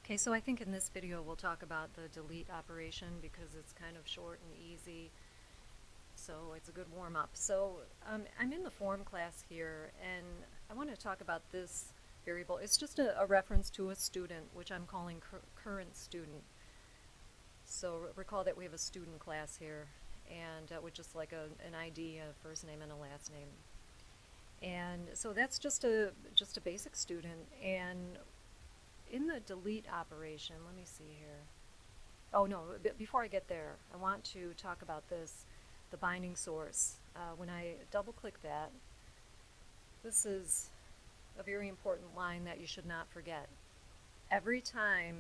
Okay, so I think in this video we'll talk about the delete operation because it's kind of short and easy, so it's a good warm-up. So I'm in the form class here, and I want to talk about this variable. It's just a reference to a student, which I'm calling current student. So recall that we have a student class here, and with just like an ID, a first name and a last name. And so that's just a basic student, and in the delete operation, let me see here. Oh no, before I get there, I want to talk about this, the binding source. When I double click that, this is a very important line that you should not forget. Every time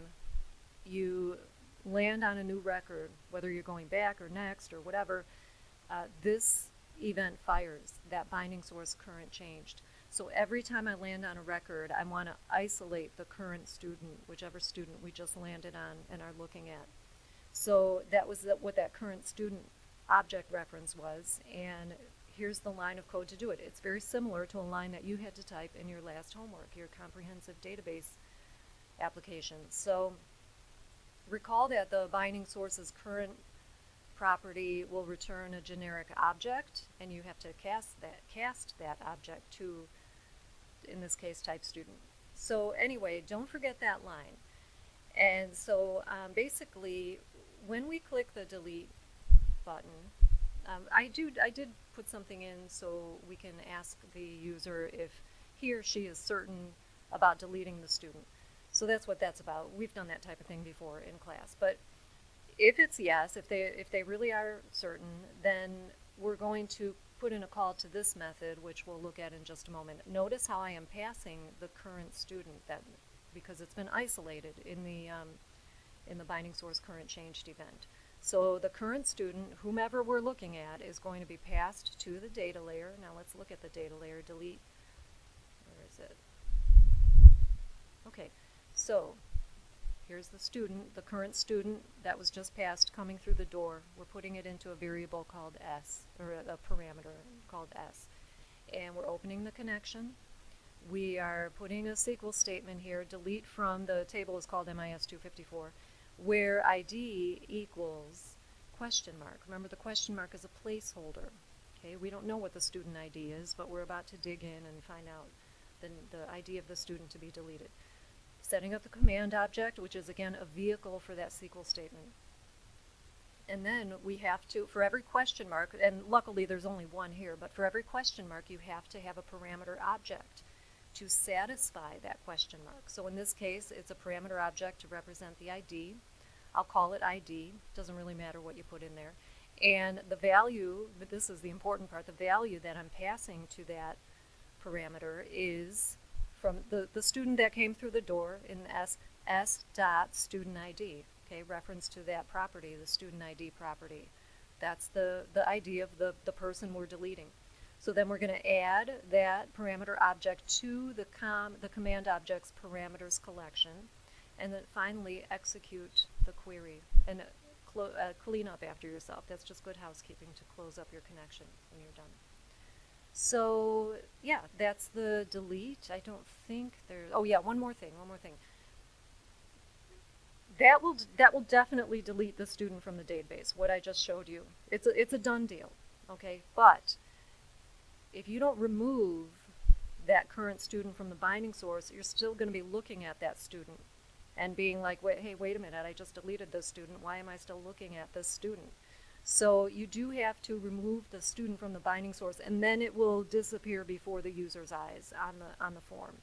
you land on a new record, whether you're going back or next or whatever, this event fires, that binding source current changed. So every time I land on a record, I want to isolate the current student, whichever student we just landed on and are looking at. So that was what that current student object reference was, and here's the line of code to do it. It's very similar to a line that you had to type in your last homework, your comprehensive database application. So recall that the binding source's current property will return a generic object, and you have to cast that object to, in this case, type student. So anyway, don't forget that line. And so basically, when we click the delete button, I did put something in so we can ask the user if he or she is certain about deleting the student. So that's what that's about. We've done that type of thing before in class. But if it's yes, if they really are certain, then we're going to put in a call to this method, which we'll look at in just a moment. Notice how I am passing the current student, that because it's been isolated in the binding source current changed event. So the current student, whomever we're looking at, is going to be passed to the data layer. Now let's look at the data layer. Delete. Where is it? Okay, so here's the student, the current student that was just passed coming through the door. We're putting it into a variable called S, or a parameter called S. And we're opening the connection. We are putting a SQL statement here, delete from, the table is called MIS254, where ID equals question mark. Remember, the question mark is a placeholder. Okay, we don't know what the student ID is, but we're about to dig in and find out the ID of the student to be deleted. Setting up the command object, which is again a vehicle for that SQL statement. And then we have to, for every question mark, and luckily there's only one here, but for every question mark you have to have a parameter object to satisfy that question mark. So in this case, it's a parameter object to represent the ID. I'll call it ID. Doesn't really matter what you put in there. And the value, but this is the important part, the value that I'm passing to that parameter is from the student that came through the door in S dot student ID. Okay, reference to that property, the student ID property. That's the ID of the person we're deleting. So then we're going to add that parameter object to the command object's parameters collection, and then finally execute the query and clean up after yourself. That's just good housekeeping to close up your connection when you're done. So yeah, that's the delete. I don't think there's, oh yeah, one more thing. That will definitely delete the student from the database, what I just showed you. It's a done deal, okay? But if you don't remove that current student from the binding source, you're still going to be looking at that student and being like, wait a minute, I just deleted this student. Why am I still looking at this student? So you do have to remove the student from the binding source, and then it will disappear before the user's eyes on the form.